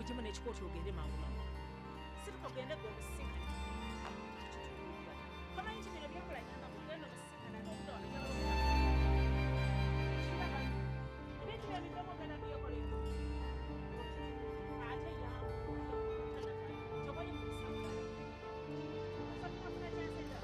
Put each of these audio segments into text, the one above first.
ujemu n'ekikooti ogende mangu mangu. Situka ogende gwe omusinkana. Kamanyi nti bino byakulanyanga kugenda omusinkana n'obuda wano gyaba ebintu byabiddemu ogenda byekoleeko. Ate yangu tomanyi kubisankana. Osabikafuna kyensenda.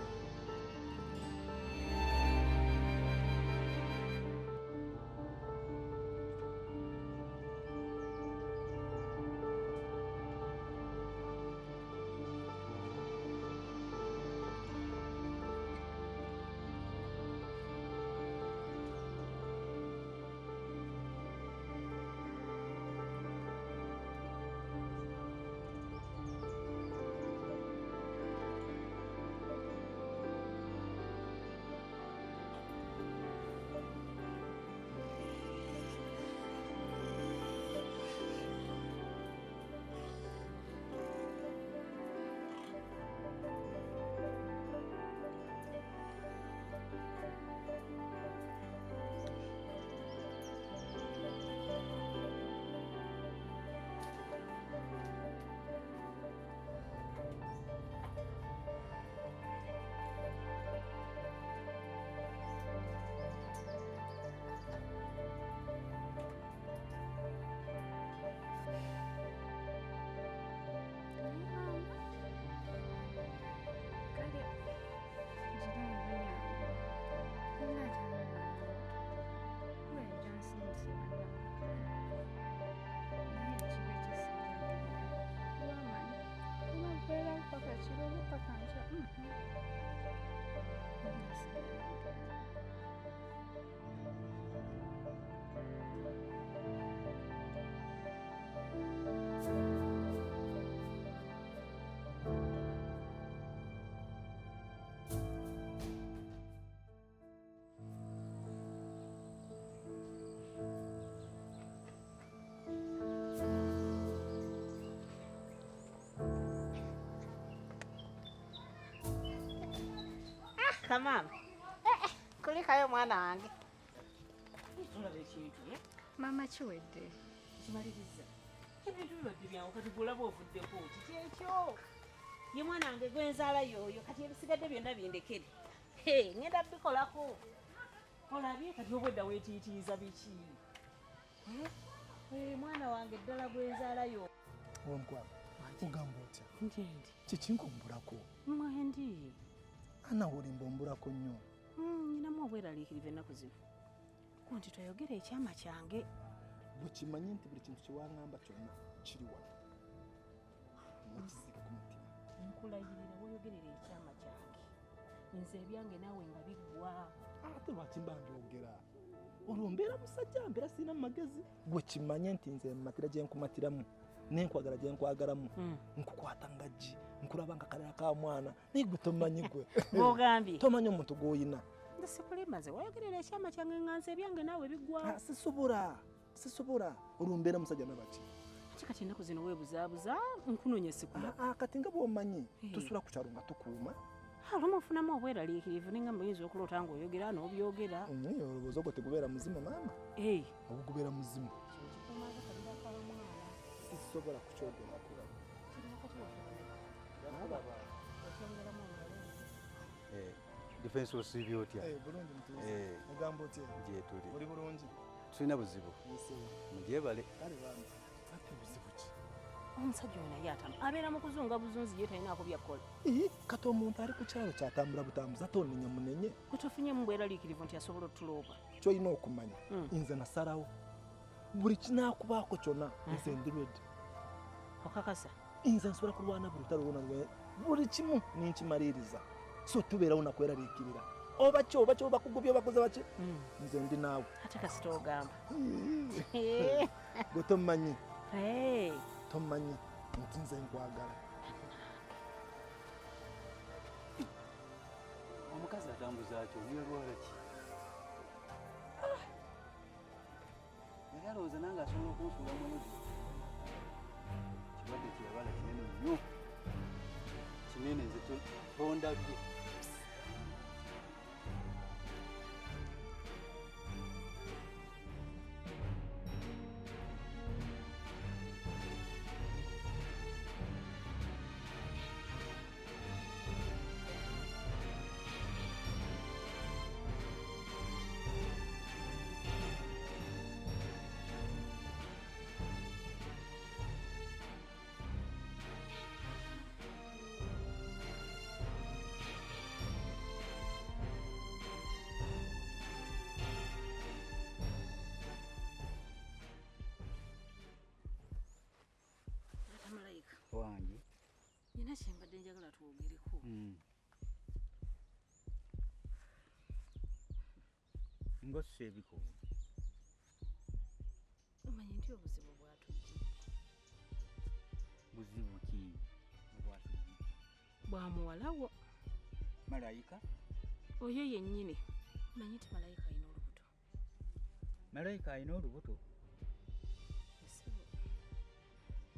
Kamama. Kulikayo mwana wange. Tulabe ekintu ye. Mama kiwedde. Kimaliriza. Ebintu bibadde byangu kati gulaba ovuddeko kiki ekyo. Ye mwana wange gwenzaala yoyo kati ebisigadde byonna bindekere. Ngenda bikolako. Olabye kati obwedda weetiitiiza biki. Mwana wange ddala gwenzaala yo. Omukwano, ugamba otya? Njendi. Kikinkumbulako. Mwendi. Ana oli mbombulako nnyo. Nyinamu obweraliikirivu ennaku zino. Kunti toyogera ekyama kyange. Bwe kimanyi nti buli kintu kyewaŋŋamba kyonna kiri wano. Nakisiika ku mutima. Nkulayirira weeyogerera ekyama kyange. Nze ebyange naawe nga biggwa. Ate lwaki mba mbyogera? Olwo mbeera musajja mbeera sirina mu magezi. Gwe kimanyi nti nze mmatira gye nkumatiramu n'enkwagala gye nkwagalamu. Nkukwata ngaggi. Nkulaba nga kalala ka mwana naye gwe tomanyi gwe. Ogambye. Tomanyi omuntu gw'oyina. Nze sikulimaze weeyogerera ekyama kyange nga nze ebyange naawe biggwa. Sisobola. Olwo mbeera musajja nabaki. Ate kati ennaku zino weebuzaabuza nkunoonya sikulaba. Kati nga bw'omanyi tusula ku kyalo nga tukuuma. Olumu ofunamu obweraliikirivu ninga oyinza okuloota ng'oyogera n'obyogera. Olowooza ogwo tegubeera muzima maama? Obwo gubeera muzimu. Sisobola kukyogerako. Defense osiibye otya? Bulungi mutuuze. Mugamba otya? Gye tuli. Oli bulungi? Tulina buzibu. Mugyebale. Kale bambi. Ate buzibu ki? Omusajja ono naye abeera mu kuzunga buzunzi ye talinaako byakkola. Kati omuntu ali ku kyalo kyatambula butambuzi ate onenya munenye. Gwe tofunye bweraliikirivu nti asobola otuloopa. Kyolina okumanya nze nasalawo buli kinaakubaako kyonna nze ndi ready. Okakasa? Nze nsobola kulwana buli lutalo lwonna buli kimu ninkimaliriza. So tubeerawo nakweraliikirira. Oba bakugubye obakoze baki? Nze ndi naawe. Ate kasita ogamba. Gwe tomanyi. tomanyi nti nze nkwagala. Omukazi atambuza atyo omuyolwala ki? Naye alowooza nange asobola okunsuula munuzi. Kirwadde kirabala kinene nnyo. Kinene nze tondabye. Ngosse ebikuubo. Omanyi nti obuzibu bwatujja. Buzibu ki obwatujja? Bwa muwalawo. Malayika? Oyo yennyini. Manyi nti malayika alina olubuto. Malayika alina olubuto? Essibo.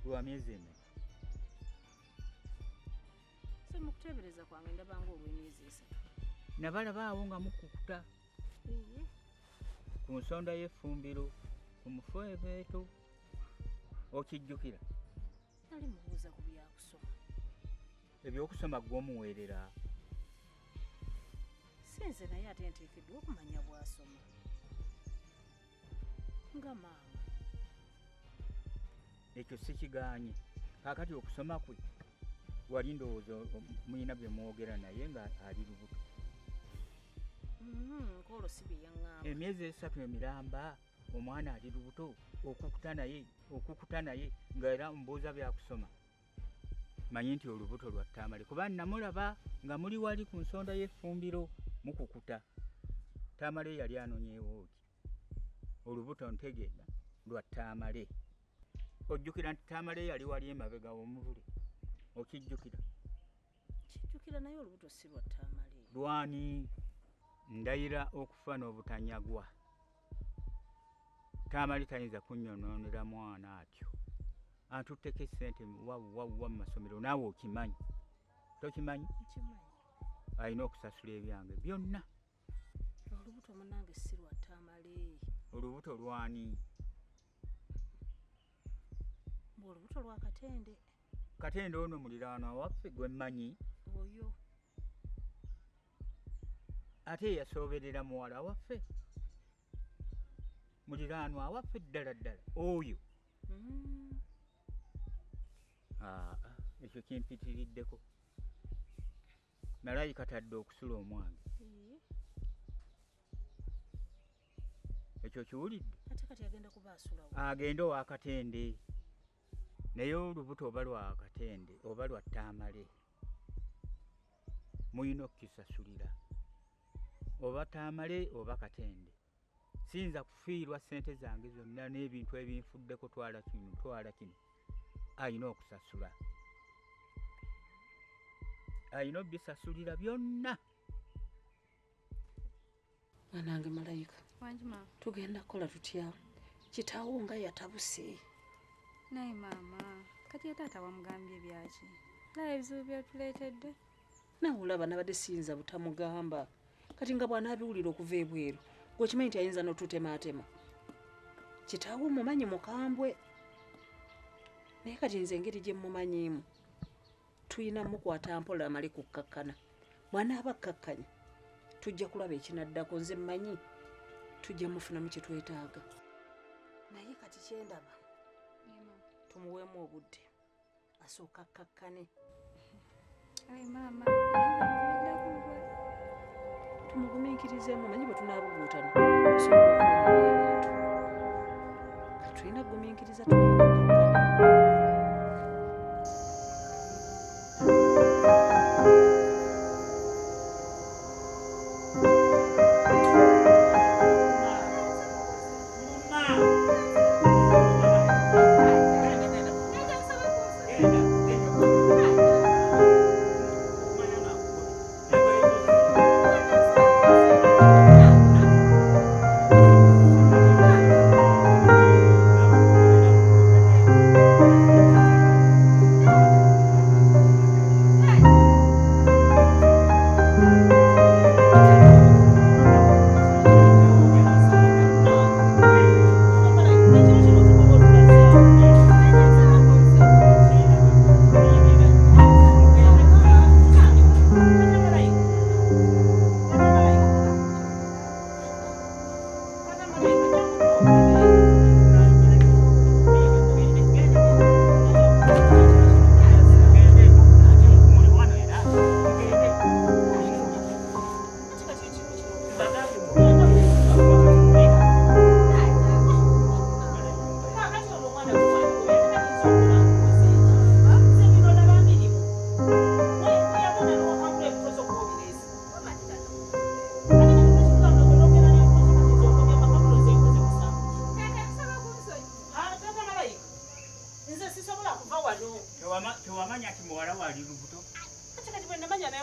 Lwa myezi emeka? Se mu kuteebereza kwange ndabanga olw'emyezi 3. Nabalaba awo nga mukukuta ku nsonda y'effumbiro ku mufeebeeto. Okijjukira? Nali mubuuza ku byakusoma. Ebyokusoma gw'omuweerera? Sinze naye ate nteekeddwa okumanya bw'asoma. Nga maama. Ekyo sikigaanye. Kaakati okusoma kwe wali ndowooza muyina bye mwogera naye nga ali lubuto. Nkolo si bye yaŋŋamba. Emyezi 3 emiramba omwana ali lubuto okukuta naye nga era mbuuza byakusoma. Manyi nti olubuto lwa Tamale kuba namulaba nga muli wali ku nsonda y'effumbiro mukukuta. Tamale yali anonyeewo ki? Olubuto ntegeera lwa Tamale. Ojjukira nti Tamale yali wali emabega w'omuvule? Okijjukira? Kijjukira naye olubuto si lwa Tamale. Lwani? Ndayira okufa n'obutanyagwa. Tamale tayinza kunnyonoonera mwana atyo. Antutteko essente wawa mu masomero naawe okimanyi. Tokimanyi? Nkimanyi. Alina okusasula ebyange byonna. Olubuto munange si lwa Tamale. Olubuto lwani? Olubuto lwa Katende. Katende ono muliraanwa waffe gwe mmanyi. Oyo. Ate yasooberera muwala waffe. Muliraanwa waffe ddala ddala oyo. Ekyo kimpitiriddeko. Malayika tadde okusula omwange. Ekyo kiwulidde? Ate kati agenda kuba asulawo. Agenda owa Katende. Naye olubuto oba lwa Katende oba lwa Tamale muyina okukisasulira. Oba Tamale oba Katende. Siyinza kufiirwa ssente zange zonna n'ebintu ebinfuddeko twala kino. Alina okusasula. Alina obisasulira byonna. Mwanange Malayika. Wangi maama. Tugenda kukola tutya? Kitaawo nga yatabuse. Naye maama, kati taata wamugambye byaki? Laba ebizibu byatuleetedde. Nawe olaba nabadde siyinza butamugamba. Kati nga bw'anaabiwulira okuva ebweru gwekimanyi nti ayinza n'otutemaatema. Kitaawo mumanyi mukambwe. Naye kati nze engeri gye mumanyiimu tuyina mukwata mpola amale kukkakkana. Bw'anaaba akkakkanye tujja kulaba ekinaddako. Nze mmanyi tujja mufunamu kye twetaaga. Naye kati kyendaba tumuweemu obudde asooka akkakkane. Ayi maama, tumugumiikirizeemu. Manyi bwe tunaabuguutana tusobola okubonamu ebintu. Kati tulina kugumiikiriza tulina akkakkane.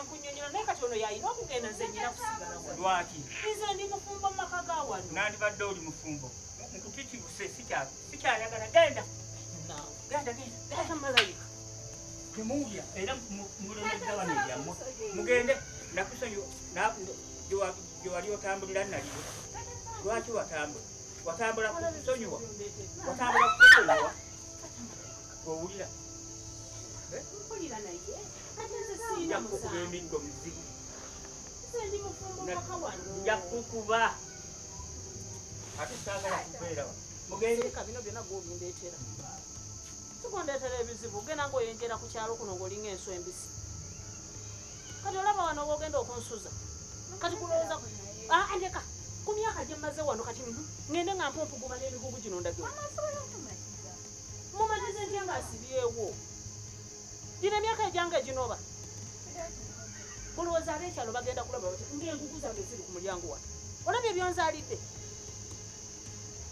nkunyonyola naye kati ono yalina okugenda nze nyina kusigala wano. Lwaki? Nze ndi mufumbo mu maka ga wano. Nandibadde oli mufumbo. Nkukikibuse sikyayagala. Genda. Genda. Taata Malayika. Temuwulya era mulembedde wano eryammwe. Mugende nakusonyiwa gye wali otambulira naliyo. Lwaki watambula? Watambula kukusonyiwa? Watambula kukusonyiwa? Owulira? Mpulira naye. Ate nze sirina Nja kukuba musango. emiggo mizibu. Nze ndi mufumbo mu maka wano. Nja kukuba. Ate saagala kubeera wa. Mugende. Sirika bino byonna gw'obindeetera. Sikundeetera ebizibu genda ng'oyenjera ku kyalo kuno ng'olinga enswa embisi. Kati olaba wano bw'ogenda okunsuza. Kati kulowooza ndeka ku myaka gye mmaze wano kati ngende nga mpumpuguma n'emigugu gino ndagiro. Mumatize ntya ng'asibyewo. Gino emyaka egyange eginoba. Kulowooza ab'ekyalo bagenda kulaba bati ng'engugu zange ziri ku mulyango wano. Olabye byonzaalidde.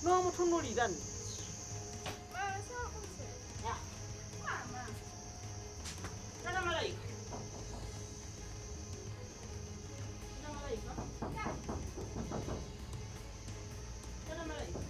N'omutunulira nno. Taata Malayika. Taata Malayika. Taata Malayika.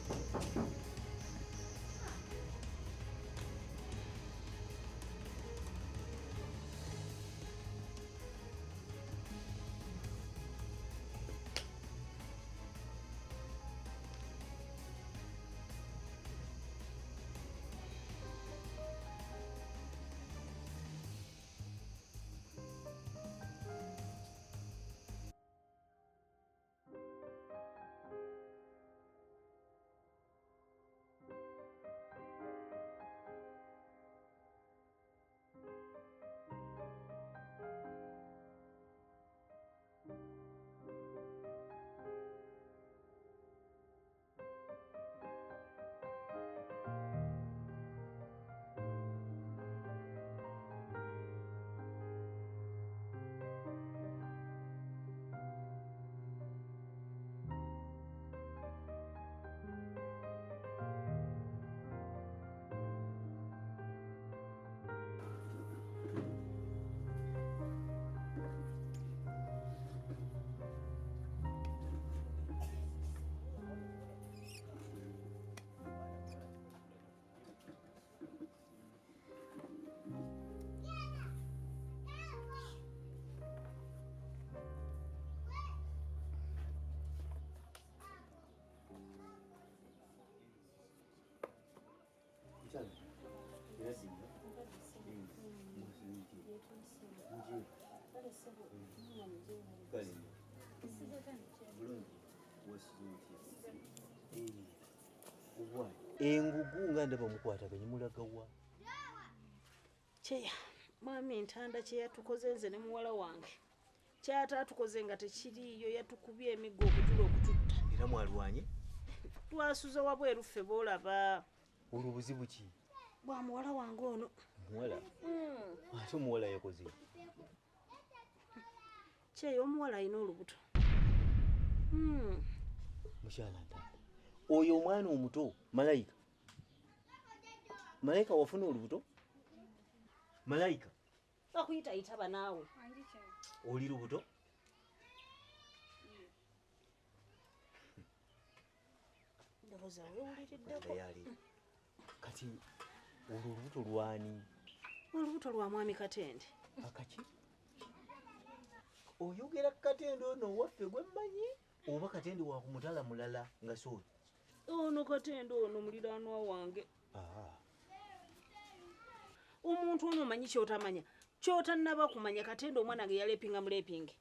Engugu nga ndaba mukwataganye mulagawa. Kyeya mwami Ntanda kye yatukoze nze ne muwala wange kyataatukoze nga tekiriiyo yatukubye emiggo okujula okututta. Era mwalwanye? Twasuza wabweru ffe boolaba. Olwo buzibu ki? Bwa muwala wange ono. Muwala? Ate omuwala yakoze? Kyeya omuwala alina olubuto. Mukyala Ntanda, oyo omwana omuto Malayika. Malayika wafuna olubuto? Malayika Bakuyitayita banaawe. oli lubuto? Ndowooza weewuliriddeko. Kati olwo olubuto lwani? Olubuto lwa mwami Katende. Akaki? Oyogera Katende ono waffe gwe mmanyi? Oba Katende wa ku mutala mulala nga sooli? Ono Katende ono muliraanwa wange. Omuntu ono omanyi kyotamanya. Kyotannaba kumanya Katende omwana ge yalepinga mulepinge.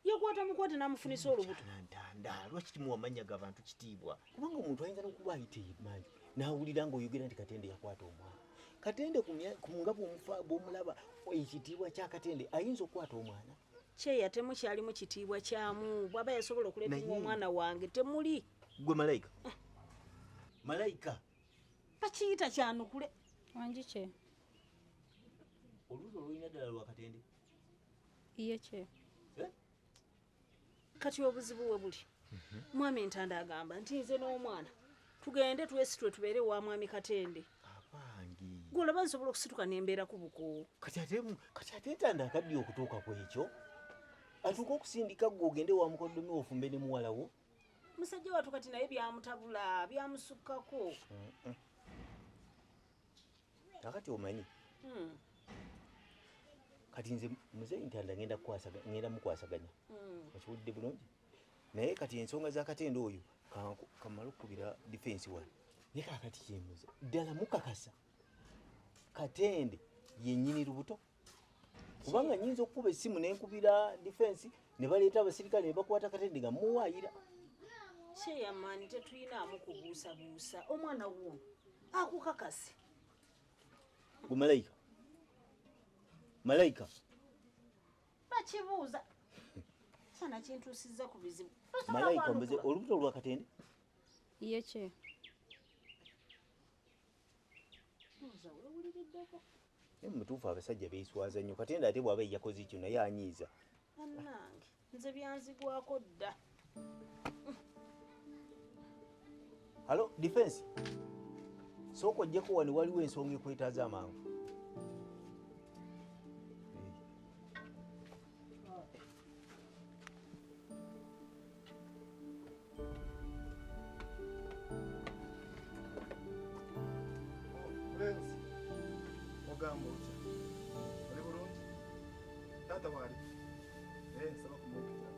Yakwata mukwate n'amufunisa olubuto. Ntanda, lwaki timuwamanya g'abantu kitiibwa? Kubanga omuntu ayinza n'okuba ayita emanyi n'awulira ng'oyogera nti Katende yakwata omwana. Katende ku nga bw'omulaba ekitiibwa kya Katende ayinza okukwata omwana. Kyeya temukyalimu kitiibwa kyamu. Bw'aba yasobola okulepinga omwana wange temuli. Gwe Malayika? Malayika Bakiyita kyanukule. Wangi kye? olubuto olulina ddala lwa Katende? Iye kye? Kati obuzibu we buli. Mwami Ntanda agamba nti nze n'omwana tugende twesitwe tubeere wa mwami Katende. Abange golaba nsobola okusituka nembeera ku buko. Kati ate ntanda akaddi okutuuka ku ekyo atuuka okusindika gwe ogende wa mukoddomi ofumbe ne muwala wo. Musajja wattu kati naye byamutabula byamusukkako. Akati omanyi kati nze muzeeyi ntanda ngenda mukwasaganya okiwulidde bulungi naye kati ensonga za Katende oyo kamala okukubira defense wano naye kakati kyemuze ddala mukakasa Katende yennyini lubuto kubanga nnyinza okukuba essimu nenkubira defense ne baleeta abasirikale ne bakwata Katende nga muwaayira. Kyeyamaani tetuyinaamu kubuusabuusa omwana wuno akukakase. Gwe malayika bakibuuza sana kintuusizza ku bizibu. Malayika mbuze olubuto lwa Katende Ye kye. mutuufu abasajja beeswaza nnyo Katende ate bw'aba yakoze ekyo naye anyiiza. Bannange nze byanzigwako dda. Halo defense sooka ojjeko wano waliwo ensonga ekwetaaza amangu. Prince ogamba otya oli bulungi taata waali nsaba kumwekitako.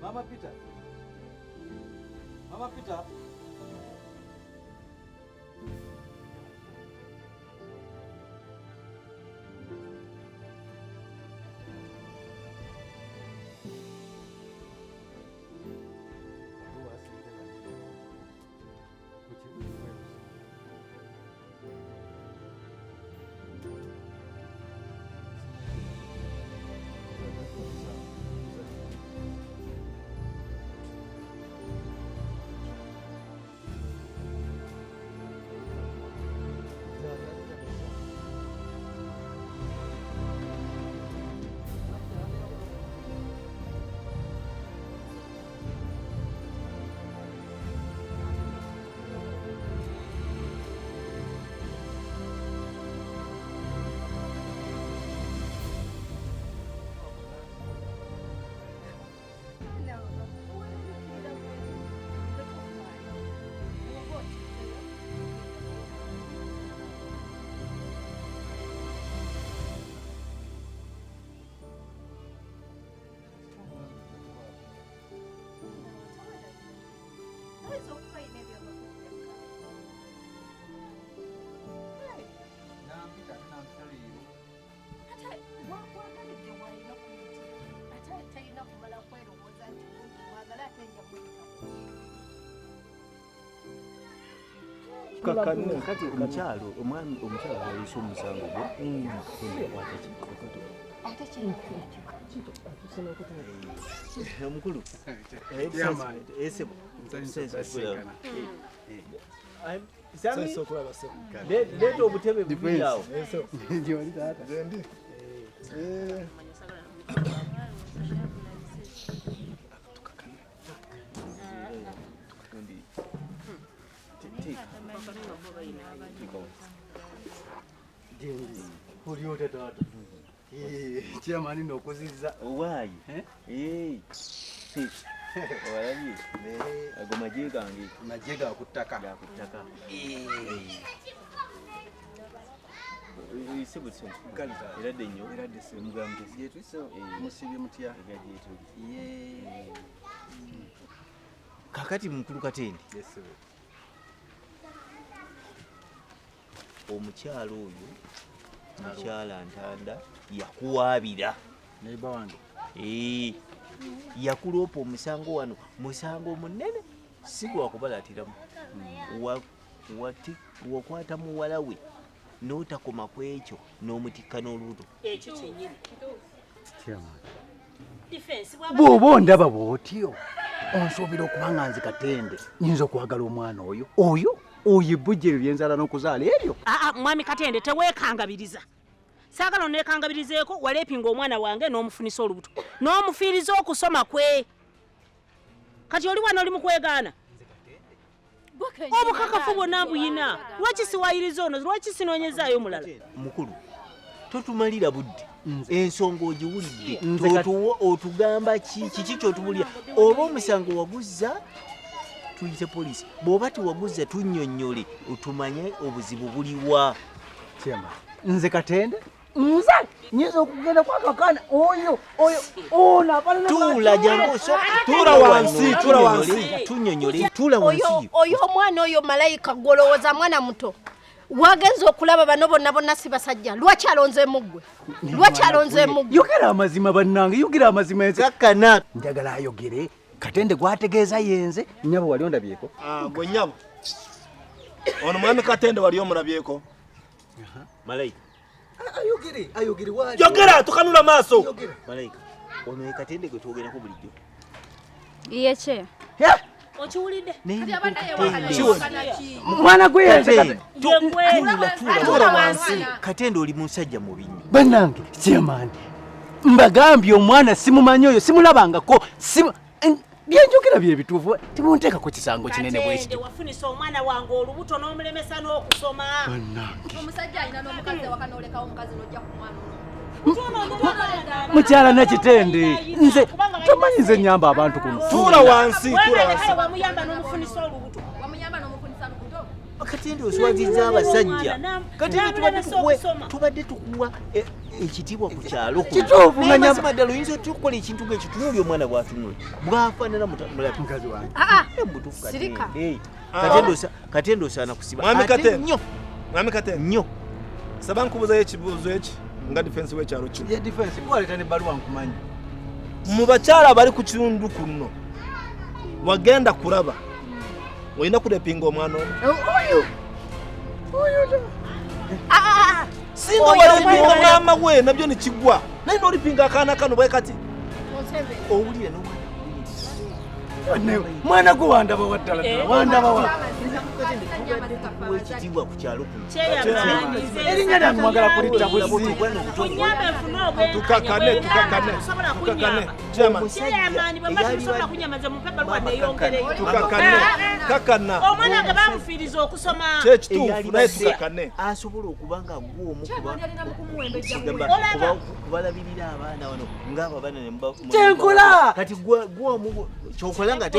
Mama Peter. Mama Peter. tukakane kati omukyalo omwami omukyalo ayise omusango gwe omukulu leeta obutebe bubiri awo Uliota tata. Chairman nokuziza. Why? Walabi. Agoma jega ngi. Najega kutaka. Ya kutaka. Isebutse. Kalita. Irade nyo. Irade se. Mugambe. Yetu so musibi mutya. Igaji yetu. Kakati mukulu Katende. Yes sir. Omukyalo oyo mukyala Ntanda yakuwaabira neiba wange yakuloopa omusango wano musango munene si gwakubalatiramu wakwata muwala we n'otakoma ku ekyo n'omutikka n'olubuto ekyo kyennyini bw'oba ondaba bw'otyo onsuubira okuba nga nze Katende nyinza okwagala omwana oyo oyibujjero lyenzala n'okuzaala eryo mwami Katende teweekangabiriza saagala oneekangabirizeeko waleepinga omwana wange n'omufunisa olubuto n'omufiiriza okusoma kwe kati oli wano oli mu kwegaana obukakafu bwonna mbuyina lwaki siwayiriza ono lwaki sinoonyezaayo mulala mukulu totumalira budde ensonga ogiwulidde otugamba kiki kyotubulira oba omusango waguzza tuyite polisi bw'oba tiwaguzza tunnyonnyole otumanye obuzibu buliwa kyema nze Katende nze nyinza okugenda kwakakana oyo tuula jangu Tuula wansi tunnyonnyole tuula wansi oyo omwana oyo malayika golowooza mwana muto wagenza okulaba bano bonna si basajja lwaki alonzeemu ggwe yogera amazima bannange yogera amazima enze kakkana njagala ayogere Katende gwategeeza yenze nnyabo wali ondabyeko gwe nnyabo ono mwami Katende wali omulabyeko malayika ayogere wali yogera tukanula maaso malayika ono ye Katende gwe twogerako bulijjo Yeche. okiwulidde mwana gwe yenze tuula wansi Katende oli musajja mubi nnyo bannange kyemaani mbagambye omwana simumanyi oyo simulabangako byenjogera byebituufu timunteekako kisango kinene bwekityo wafunisa omwana wange olubuto n'omulemesa n'okusoma omusajja alina n'omukazi waka n'olekawo omukazi n'ojja ku mwana mukyala Nakitende nze tomanyi nze nyamba abantu kuno tuula wansi wamuyamba n'omufunisa olubuto Katende oswazizza abasajja Katende tubadde tukuwa ekitiibwa ku kyalo kituufu nga nyamba ddala oyinza okukola ekintu ng'ekyo tunuuli omwana bw'atunula bw'afaanana mukazi wange sirika Katende osaana kusiba mwami ate Katende nnyo saba nkubuzayo ekibuuzo eki nga defense w'ekyalo kino ye defense gwaleeta ne bbaluwa nkumanyi mu bakyala bali ku kitundu kuno wagenda kulaba olina kulepinga omwana singa walepinga maama we nabyo nekigwa naye n'olipinga akaana kano bwe kati owulire mwana gwe wandaba waddala wandaba wa ekitiibwa ku kyalo kuno erinnya lyange mwagala kulitta buzi kunyamba enfuna obwenkanya tukakane chairman kyeyamaani bwe batusobola kunyamaza mu pebaluwa neyongereyo kakana omwana nga bamufiiriza okusoma kyekituufu naye tukakane asobola okuba nga gw'omu kubalabirira abaana wano ng'abo abaana kyenkola kati gw'omu kyokola nga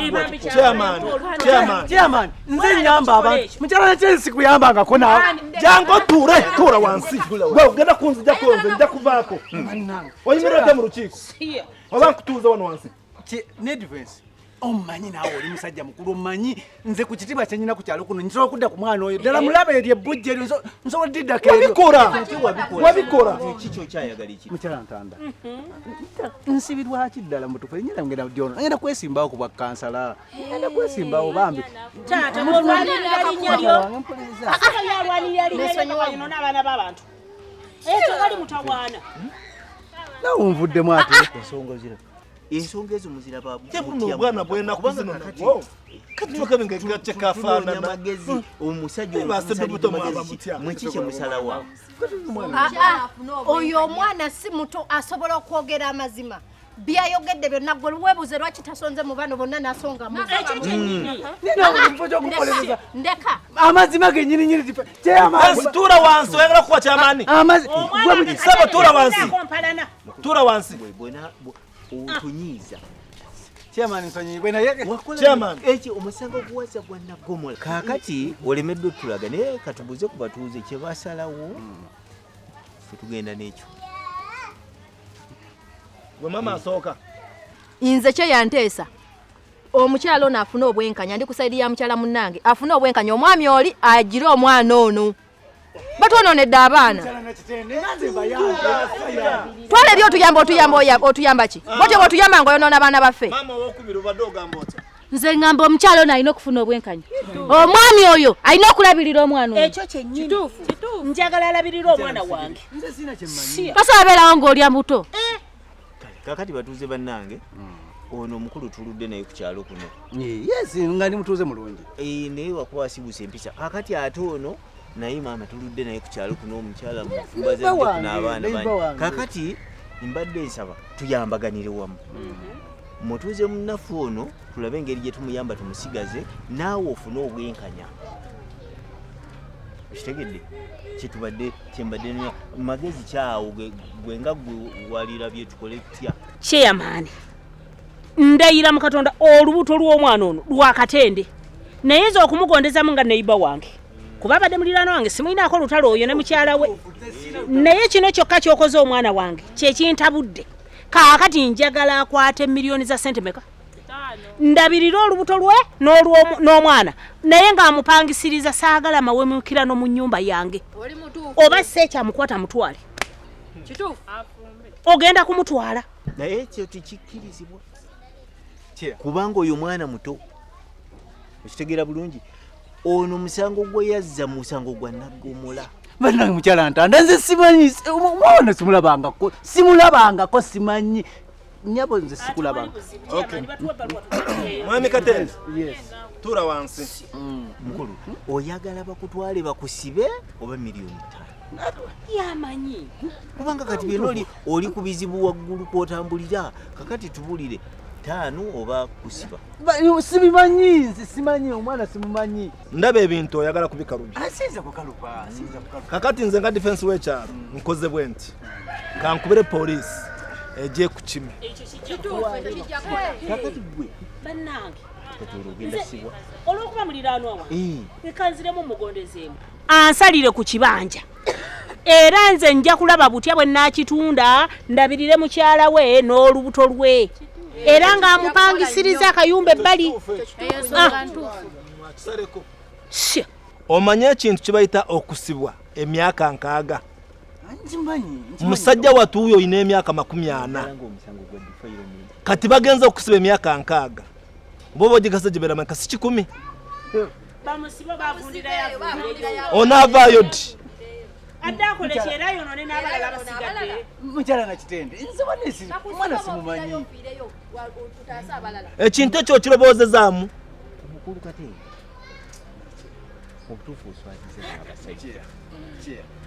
chairman nze nyamba abantu mukyala Nakyensi kuyambangako nawe jango tuula wansi gwe ogenda kunzija kuyonze nja kuvaako oyimirira dde mu lukiiko oba nkutuuza wano wansi ne defense omanyi naawe oli musajja mukulu omanyi nze ku kitiibwa kyenyina ku kyalo kuno nsobola okudda ku mwana oyo ddala mulaba eri ebbujja eryo nsobola diddako wabikora kikyo kyayagala ekiri mukyala ntanda nsibirwaki ddala mutufu enyera ngenda gyono ngenda kwesimbawo ku bwa kansala ngenda kwesimbawo bambi taata olwanirira linnya lyo asaba yalwanirira linnya lyo n'abaana b'abantu ekyo kali mutawaana nawe nvuddemu ate ensonga ezo muziraba obwana bwenaku zino kati bakabengekakafaanana magezi omusajja mwekikye musalawa oyo omwana si muto asobola okwogera amazima byayogedde byonna gwe weebuze lwaki tasonze mu bano bonna nasonga ndeka amazima genyininyini tuula wansi oyagala kukuba kyamaani saba tuula wansi otunyiiza chairman nsonyiibwe naye chairman ekyo omusango guwaza gwa Nnagomola kaakati olemeddwa otulaga naye katubuze ku batuuze kye basalawo fe tugenda n'ekyo gwe mama asooka nze kye yanteesa omukyala ono afune obwenkanya ndi ku saidi ya mukyala munnange afune obwenkanya omwami oli agire omwana ono batonoonedde abaana twala ebyo otuyamba ki botyo bwotuyamba nga oyonoona abaana baffe nze ngamba omukyala ono alina okufuna obwenkanya omwami oyo alina okulabirira omwana oyo ekyo kyennyini njagala alabirira omwana wange kasa abeerawo ng'olya muto kakati batuuze bannange ono omukulu tuludde naye ku kyalo kuno yes nga ndi mutuuze mulungi naye wakuba asibuuse empisa kakati ate ono naye maama tuludde naye ku kyalo kuno omukyala mufumbaza n'abaana bange kakati mbadde nsaba tuyambaganire wamu mutuuze munafu ono tulabe engeri gye tumuyamba tumusigaze naawe ofune obwenkanya okitegedde kyembadde magezi kyawo gwe nga gwe walirabye tukole tutya kyeyamaani ndayira mu Katonda olubuto lw'omwana ono lwakatende naye nze okumugondezamu nga neiba wange kuba abadde muliraano wange simulinaako olutalo oyo ne mukyala we naye kino kyokka kyokoze omwana wange kyekintabudde kaakati njagala akwate miliyoni za sente meka ndabirira olubuto lwe n'omwana naye ng'amupangisiriza saagala mawemukirano mu nnyumba yange oba si ekyamukwata mutwale ogenda kumutwala naye ekyo tekikkirizibwa kubanga oyo mwana muto okitegeera bulungi ono musango gwe yazza musango gwa Nnagomola bannange mukyala ntanda nze simanyi omwana simulabangako simanyi nyabo nze sikulabanga mwami Katende tuula wansi mukulu oyagala bakutwale bakusibe oba miliyoni 5 yamanyi kubanga kati byeno oli ku bizibu waggulu kwotambulira kakati tubulire 5 oba kusiba sibimanyi nze simanyi omwana simumanyi ndaba ebintu oyagala kubikalubi asiza kukaluba kakati nze nga defense w'ekyalo nkoze bwe nti kankubire poliisi ejje ku kimi kakati gwe bannange ogenda sibwa olw'okuba muliraano awa ekanziremu mugondezeemu ansalire ku kibanja era nze nja kulaba butya bwe naakitunda ndabirire mukyala we n'olubuto lwe era ng'amupangisiriza akayumba ebbali omanye ekintu kibayita okusibwa emyaka 6 musajja watuuyo oyina emyaka 40 kati bagenza okusiba emyaka 6 bobo gigasa gibera maka si 10 bamusiba bavundira yavundira onaavaayo ddi adakole kyera yono ne n'abalala basigadde mukyala na Kitende nze wanesi mwana simumanyi ekintu ekyo kiroboozezaamu omukulu Katende obutuufu oswatize abasajja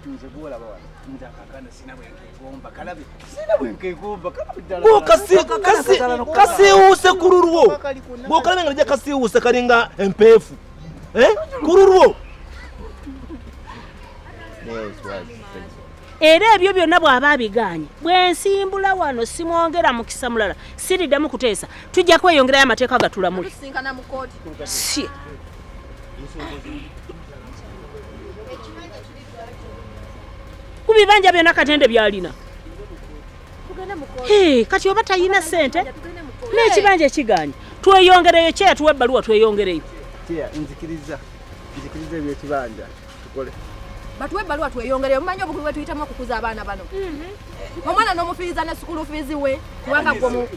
nze bwolaba wano nze akakana sina bwenkegomba kalabe sina bwenkegomba kalabe kasiiwuuse ku lulwo bw'okalabe nga lija kasiiwuuse kalinga empeefu ku lulwo era ebyo byonna bw'aba abiganye bwensimbula wano simwongera mukisa mulala siriddamu kuteesa tujja kweyongerayo amateeka gatulamuli si kubibanja byonna Katende byalina kati oba tayina ssente n'ekibanja ekiganye tweyongereyo kye yatuwa ebbaluwa tweyongereyo nzikiriza ebyekibanja tukole batuwe ebbaluwa tweyongereyo mumanyi obukulu bwe tuyitamu okukuza abaana bano omwana n'omufiiriza ne sukulu fiizi we kubanga gwe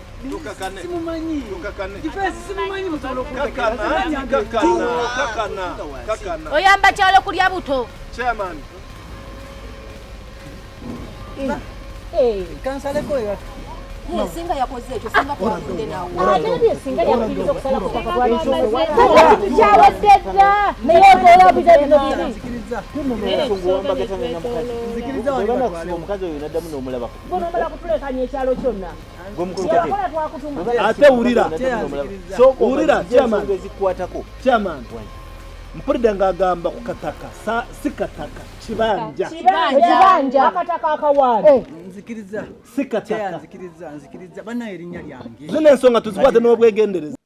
oyamba kyalo kulya buto kansaleko singa yakoze ekyo singa twavudde nawe singa yakiriza okusala ku ttaka twalikyawedde naye otola buza bino omukazi oyo naddamu n'omulabako bonomala kutulekanya ekyalo kyonna ate wulira chairman mpulidde ng'agamba ku kataka si kataka kibanja akataka akawaani nzikiriza si kataka nzikiriza banaye erinnya lyange zino ensonga tuzikwate n'obwegendereza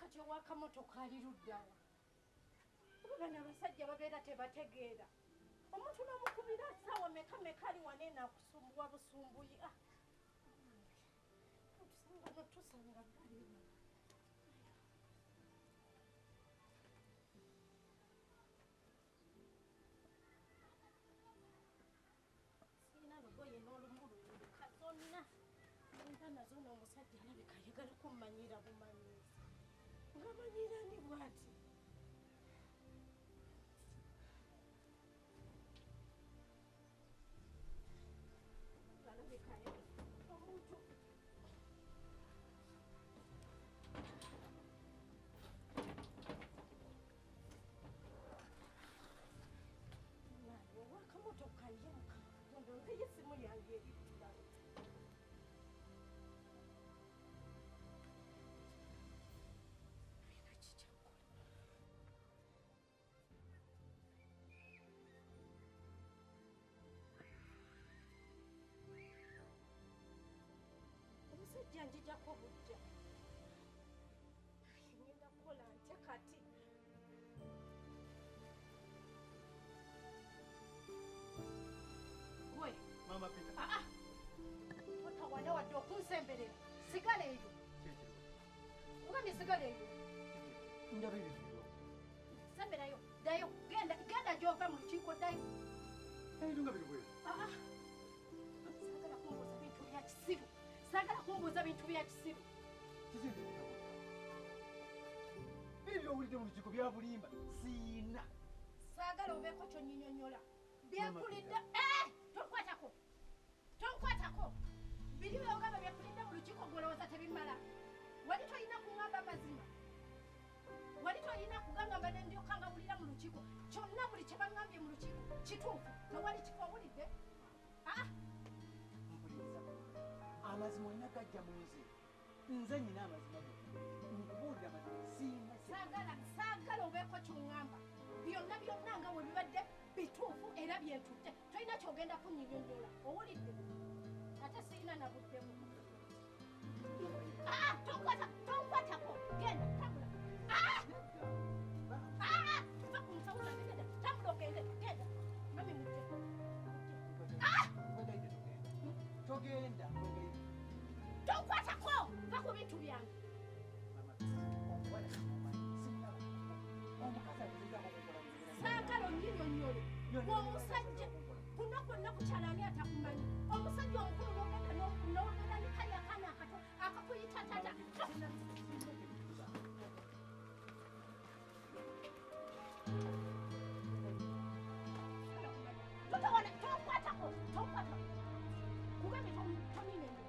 kati owakamotoka ali luddawa bano abasajja babeera tebategeera omuntu n'omukubira ssaawa meka ali wane nakusumbuwa busumbuyi tusanga baliwa siina lugoye n'olumululu kazonna enta nazo n'omusajja alabika yagala kummanyira bumanyizi ngamanyira ni bwati njijako bujja ngenda kukola ntya kati gwe mama pita otawana wadde okunsemberera sigala eyo ugambye sigala eyo semberayo ddayo genda gyova mu lukiiko ddayo sagala kumbuuza bintu bya kisiru ebyo owulidde mu lukiiko bya bulimba siina saagala obeeko kyonyinyonyola byakulidde tonkwatako biri byogamba byakulidde mu lukiiko golowooza tebimala wali tolina kuŋŋamba amazima wali tolina kugangamba nendyokanga wulira mu lukiiko kyonna buli kye baŋŋambye mu lukiiko kituufu tewali kifo owulidde amazima olina gajja mu nze nyina amazima nkubuulira amazima siina saagala obeeko kyoŋŋamba byonna nga we bibadde bituufu era byentudde tolina kyogenda kunyinyonyola owulidde ate siina nabuddemu tonkwatako genda tambula tambula ogende genda mami mudde togenda tonkwatako va ku bintu byange saagala onyinyonyole omusajja kuno kwonna kukyala ani atakumanyi omusajja omukulu nogenda nogenda nekali akaana akato akakuyita tata tonkwatako kugambye toninenyo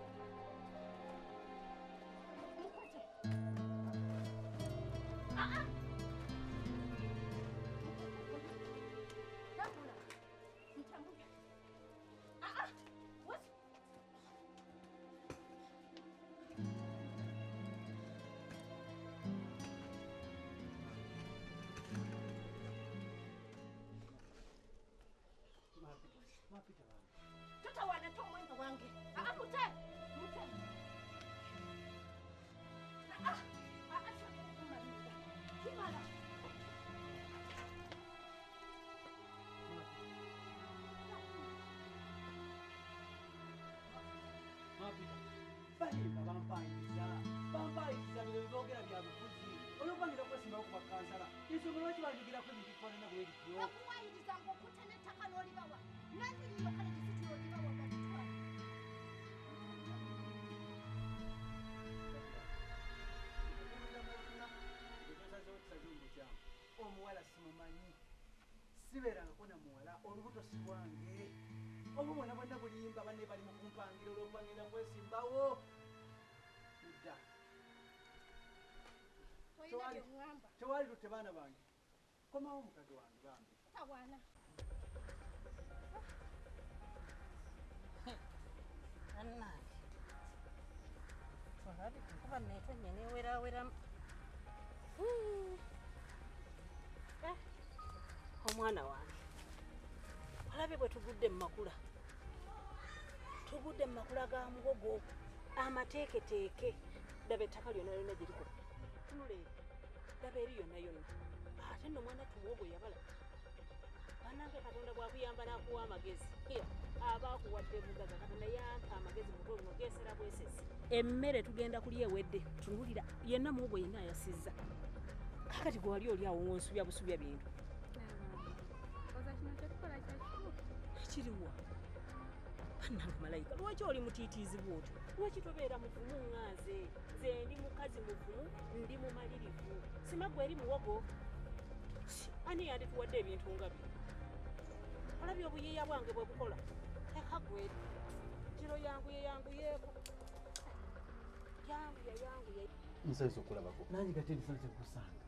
Ensonga lwaki banjogirako ebintu bifaanana bwe bityo? Nakuwayirizanga okutta n'ettaka n'olibawa. Nanziriyo kale kisitula olibawa batutwala. Omuwala simumanyi, sibeerangako na muwala, olubuto si lwange. Oba bwona bwonna bulimba banne bali mu kumpangira olw'okubangira nkwesimbawo. Dda. Oyina by'oŋŋamba. Tewali lutte baana bange. Komawo mukadde wange bambi. Tawaana. Annange. Olabika kuba neetonye neeweraweramu. Omwana wange. Olabye bwe tugudde mu makula. Tugudde mu makula ga mugogo. Amateeketeeke. Daba ettaka lyonna lyonna gye liko. Tunulebe. Daba eri yonna yonna. Ate nno mwana tumuwogo yabala. Bannange Katonda bw'akuyamba n'akuwa amagezi. Aba akuwadde mugaga Katonda yampa amagezi mu bwongo geesera bwesezi. Emmere tugenda kulya ewedde. Tunulira yenna muwogo yenna ayasizza. Kakati gwe wali oli awo ng'onsubya busubya bintu. Oza kino kyetukola kyakituufu. Ekiriwa? Bannange malayika, lwaki oli mutiitiizi bw'otyo? Lwaki tobeera muvumu ŋŋanze? Nze ndi mukazi muvumu, ndi mumalirivu. Simaggwe eri muwogo. Ani yandituwadde ebintu nga bino? Olabye obuyiiya bwange bwe bukola? Teka gweri. Kiro yanguyeeko. Yanguye. Nsanze okulabako. Nange kati nsanze kusanga.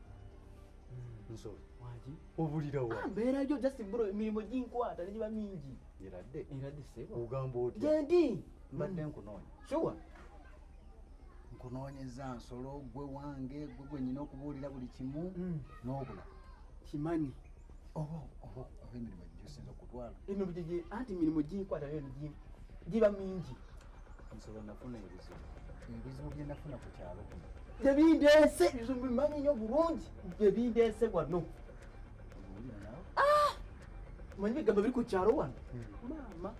Nsolo. Waki? Obulira wa? Mbeerayo just bro emirimu ginkwata ne giba mingi. Eradde. Eradde sebo. Ogamba otya? Gyendi. Mbadde nkunoonya. Sure. Nkunoonyeza Nsolo, gwe wange, gwe nnyina okubuulira buli kimu n'obula. Kimanyi. Oba emirimu gy'osinza okutwala. Emirimu gye anti emirimu ginkwata nayo giba mingi. Nsolo nafuna ebizibu. Ebizibu bye nafuna ku kyalo kuno. Gye bindeese ebizibu bimanyi nnyo bulungi. Gye bindeese wano. Obuwulira nawe? Manyi bigambo biri ku kyalo wano. Maama.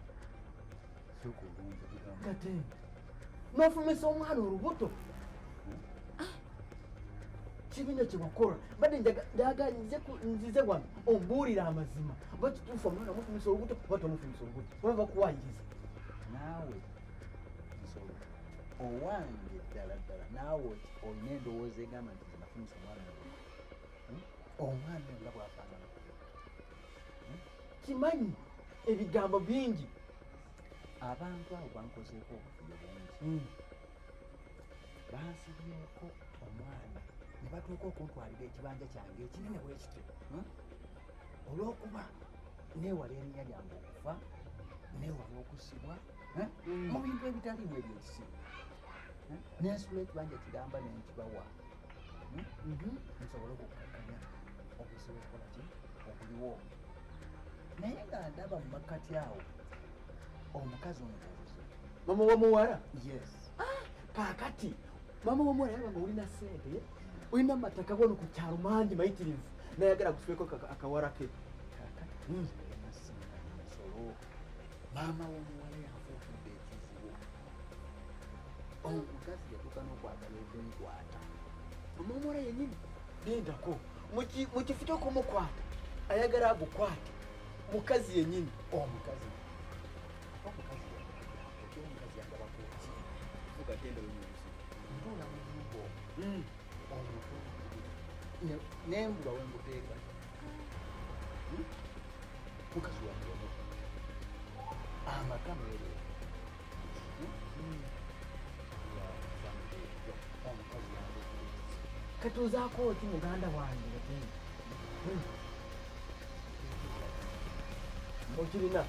Sooka olungi bigambo. Katemba. N'ofumisa omwana olubuto. Kibiina kye wakola. Badde njagala nzize wano ombuulira amazima. Oba kituufu omwana omufumisa olubuto oba tomufumisa olubuto. Oba bakuwayiriza. Naawe Nsolo owange ddala naawe olina endowooza egamba nti nafumisa omwana olubuto. Omwana nga bw'afaanana. Kimanyi ebigambo bingi. Abantu abo bankozeeko obufuyo bungi. Bansibyeko omwana ne batuuka okuntwalira ekibanja kyange ekinene bwe kityo. Olw'okuba neewala erinnya lyange okufa, neewala okusibwa mu bintu ebitaliimu ebyekisibo. Nensula ekibanja kiramba nenkibawa. Nsobole okukakkanya obuzibu okukola ki obuliwo. Naye nga ndaba mu makkati awo omukazi omubuuzi. Mama wa muwala? Yes. Kaakati mama wa muwala yaba nga olina ssente, olina amataka wano ku kyalo mangi mayitirivu, nayagala kusibeko akawala ke. Kaakati nasinga Nsolo. Maama w'omuwala yanfuukidde ekizibu. Omukazi yatuuka n'okwagala okunkwata. Mama wa muwala yennyini lindako mu kifuto okumukwata ayagala agukwate. Mukazi yennyini. Omukazi yagabakoki ugatenda wenyuzi ntula muyimbo omuntu nembula wenguteeka mukazi wange amaka mere omukazi wange katuuzaako ki muganda wange okirina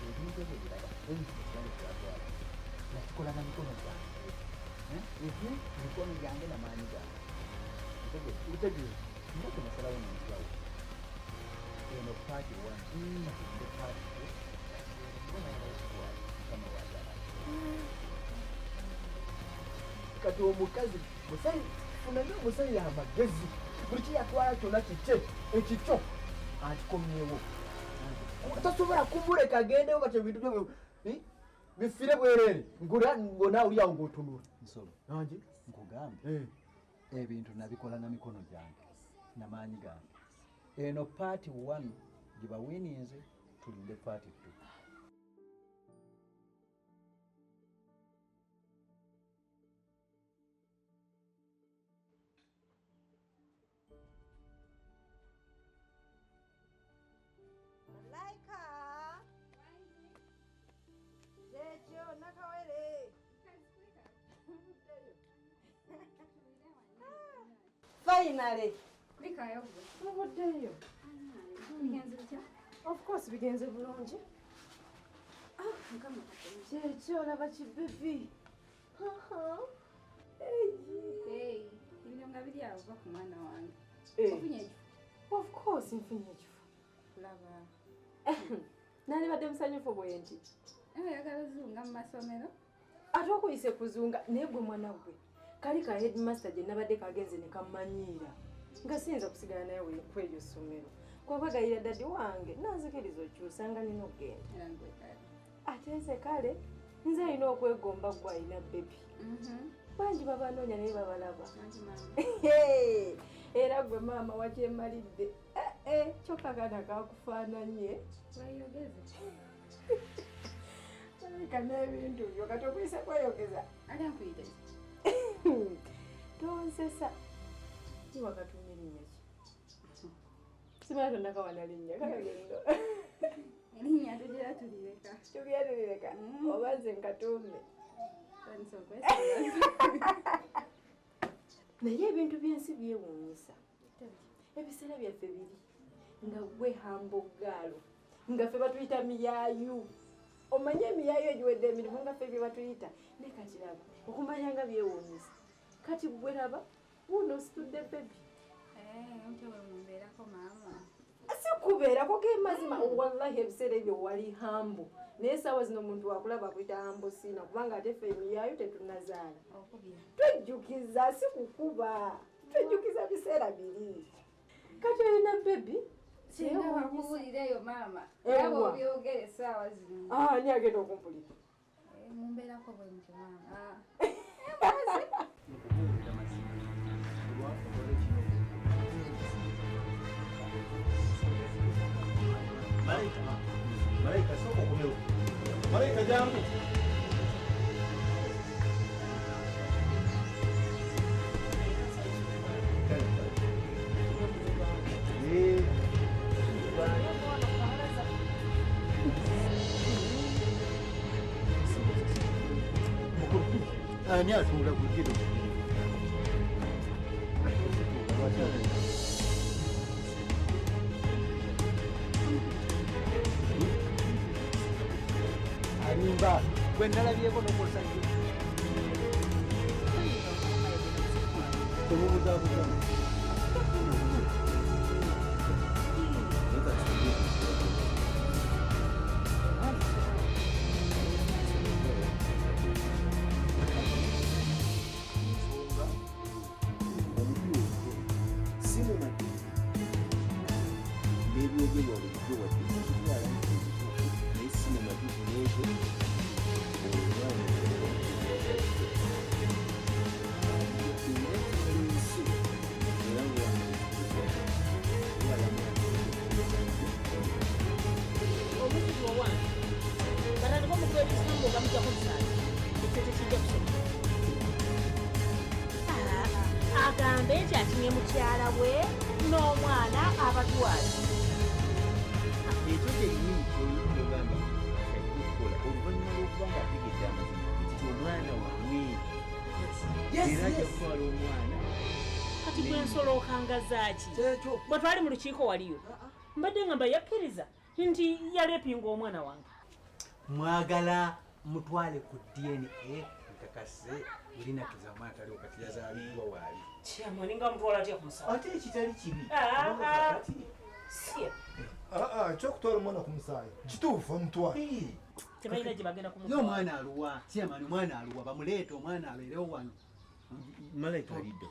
ebintu ebyo biraba ekitale kyatwala nakikola na mikono gyange mikono gyange namaanyi gange ntegeeza ndeke nasalawo nensirawo eno paati wange paati mukama wagala kati omukazi funayo omusajja amagezi buli kiyatwala kyonna kikye ekikyo akikomyewo tosobola kumuleka agendeyo kati ebintu byo bifire bwereere ngona oli awo ng'otunula. Nsolo nange nkugambe ebintu nabikola na mikono gyange namaanyi gange eno part 1 gibawiniinze tulinde part 2. Finally. Bikayo. Mubuddeyo. Of course bigenze bulungi. Kyekyo olaba kibebi. Ebyo nga biri awo ku mwana wange. Ofunye ekifo? Of course nfunye ekifo. Kulaba. Nali badde musanyufu bwe nti. Oyagala zunga mu masomero? Ate okuyise kuzunga naye gwe mwana gwe. Kali ka headmaster gye nabadde kagenze ne kamanyiira. Nga siyinza kusigala naye kw'eryo ssomero. Kwabagayira dadi wange nanzikiriza okyusa nga nina okugenda. Ate nze kale nze alina okwegomba gwe alina bebi. Bangi babanoonya naye babalaba. Era gwe maama wakyemalidde. Kyokka kaana kakufaananye. Wayogeze. Alika n'ebintu byo kati okuyisa kweyogeza. Ani akuyita? Tonsesa. Iwa katumye linnya ki? Simala tonnakawana linnya kalagendo. Linnya tujira tulireka. Tujira tulireka. Oba nze nkatume. Naye ebintu by'ensi byewuunyisa. Ebiseera byaffe biri nga gwe hambogaalo nga ffe batuyita miyaayu. Omanye emiyaayu egiwedde emirimu nga ffe bye batuyita. Ne kati laba okumanya nga byewuunyisa. Kati gwe laba wuno situdde bebi. Ntewe mumbeerako maama. Sikubeerako ge mazima wallahi ebiseera ebyo wali hambo. Naye essaawa zino omuntu wakulaba akuyita hambo siina kubanga ate ffe emiyaayu tetunnazaala. Twejjukiza si kukuba. Twejjukiza biseera biri. Kati olina bebi? Singa bakubuulireyo maama. Abo byogere essaawa zino. Ani agenda okumpulira? Mumbeerako bwe mutyo maama. Malaika soko kumeu. Malaika jambo. Ani atula kukido. Animba, kwenda labyeko nokosa nyo. Tumubuza kuza. Agambe nti atinye mukyala we n'omwana abatwala. Ekyo kyennyini ky'ogamba okukola oluvannyuma lw'okuba ng'ategedde amazima nti omwana wange era ajja kutwala omwana. Kati gwe nsolookangazaki? Bwe twali mu lukiiko waliyo mbadde nga mbayakkiriza nti yalepinga omwana wange. Mwagala mutwale ku DNA nkakase ulinakiza omwana tali wakati yazaalibwa waali. Kyamani nga mutwala atya ku musawo? Ate ekitali kibi. Ekyokutwala omwana ku musaayi kituufu omutwale. Tebalina gye bagenda kumutwala. Omwana aluwa, Kyamani omwana aluwa bamuleete omwana abeerewo wano. Malayika alidde.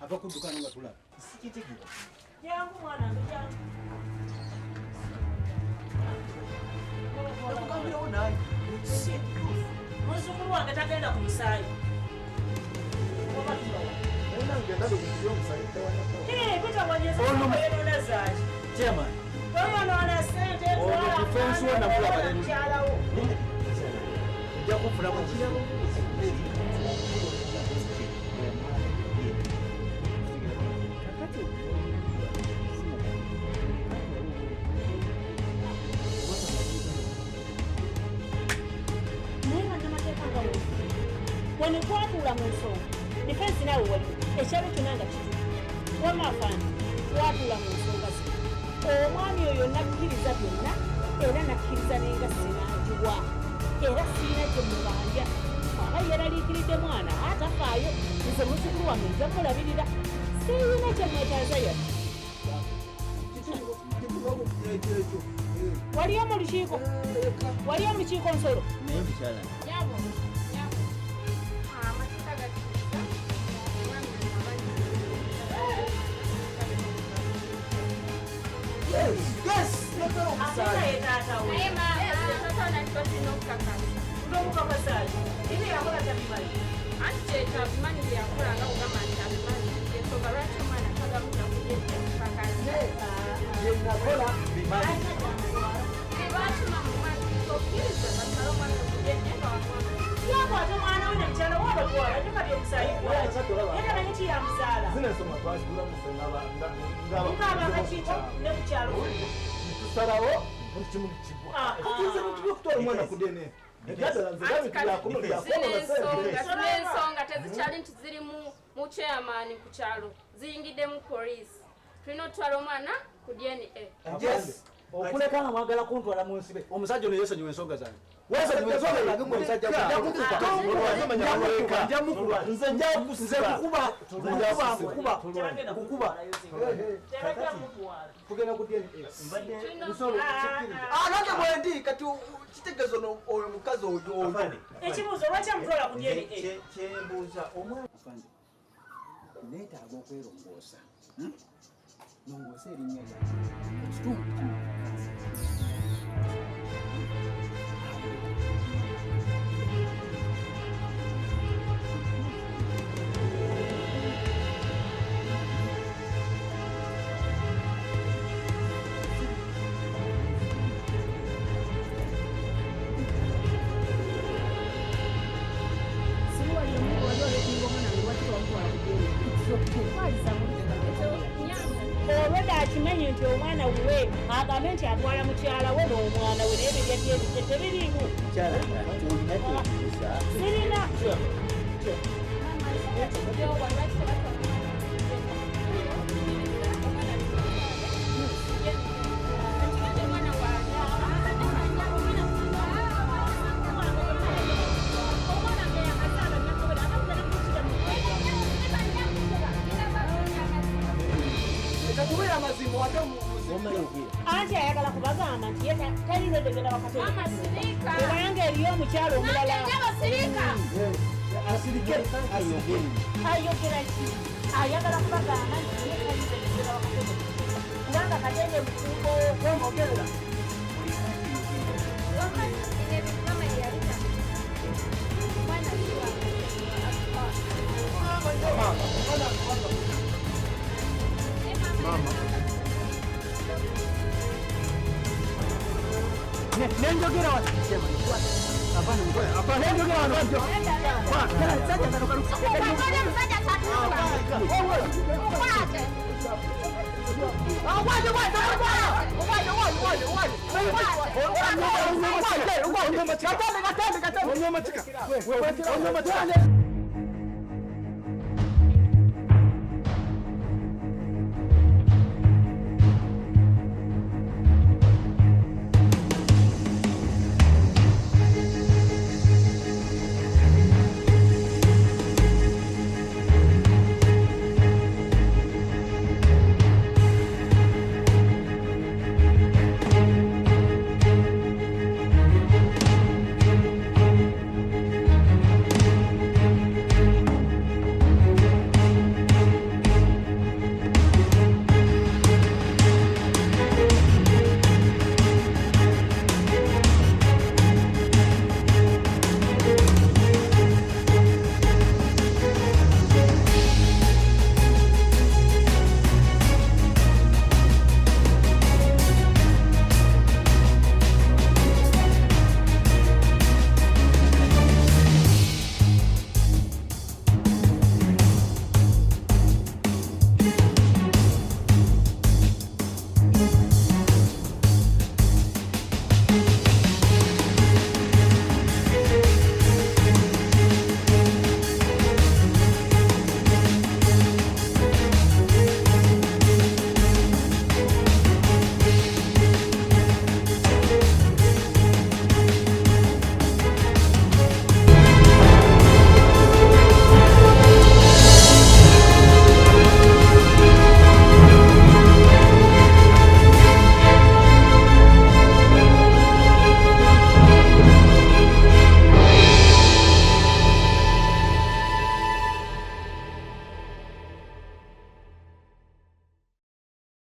Ava kuddukano nga tulaba. Sikitegeka. Jangu mwana wange jangu. Nakugambirawo naye. Muzzukulu wange tagenda ku musaayi. Ngenda bwe omusaayi tewanyako. Bitawanyeza omubeerona zaaki. chairman. Oyo noona ssente defense wona mulaba lero. mukyalawo. Nja kufunamu obuzibu. Naye bannamateeka nga bwe wano twatuula mu nsonga defensi naawe wali ekyalo kyonna nga kizibu wamaafaani twatuula mu nsonga ze omwami oyo nakkiriza byonna era nakkiriza n'engassi n'agiwa era siina gye mubanja aba yeraliikiridde mwana atafaayo nze muzukulu wange nja mulabirira siina kye mwetaaza yati waliyo mu lukiiko waliyo mu lukiiko nsolo naye mukyala yakwata omwana we nemukyala wabatwala tekati omusayi gwaki era naye kiyamuzaala ng'abakakiiko ne kukyalo tusalawo buli kimu kigwa tuze kutwala omwana ku dene ensonga tezikyali nti ziri mu chairman ku kyalo ziyingidde mu poliisi tulina otwala omwana ku DNA. Okuleka nga mwagala kuntwala mu nsibe omusajja ono yesonyiwa ensonga zange nange bwendi kati kitegezo oyo mukazi oyo ekibuuzo lwaki amutwala ku DNA kyembuuza omwana neetaaga okwerongoosa nongoosa erinnya lyange ekitundu kino olwedde akimenye nti omwana wuwe agambe nti atwala mukyala we n'omwana we naye byebyebye tebiriimu sirina anti ayagala kubagamba nti ye talirwedegera wakatibanga eriyo omukyalo omulala ayogera ki ayagala kubagamba nti ye talirwedegera wakatebe kubanga katende mufumbo omogerera nenjogera watisema nenjogera wano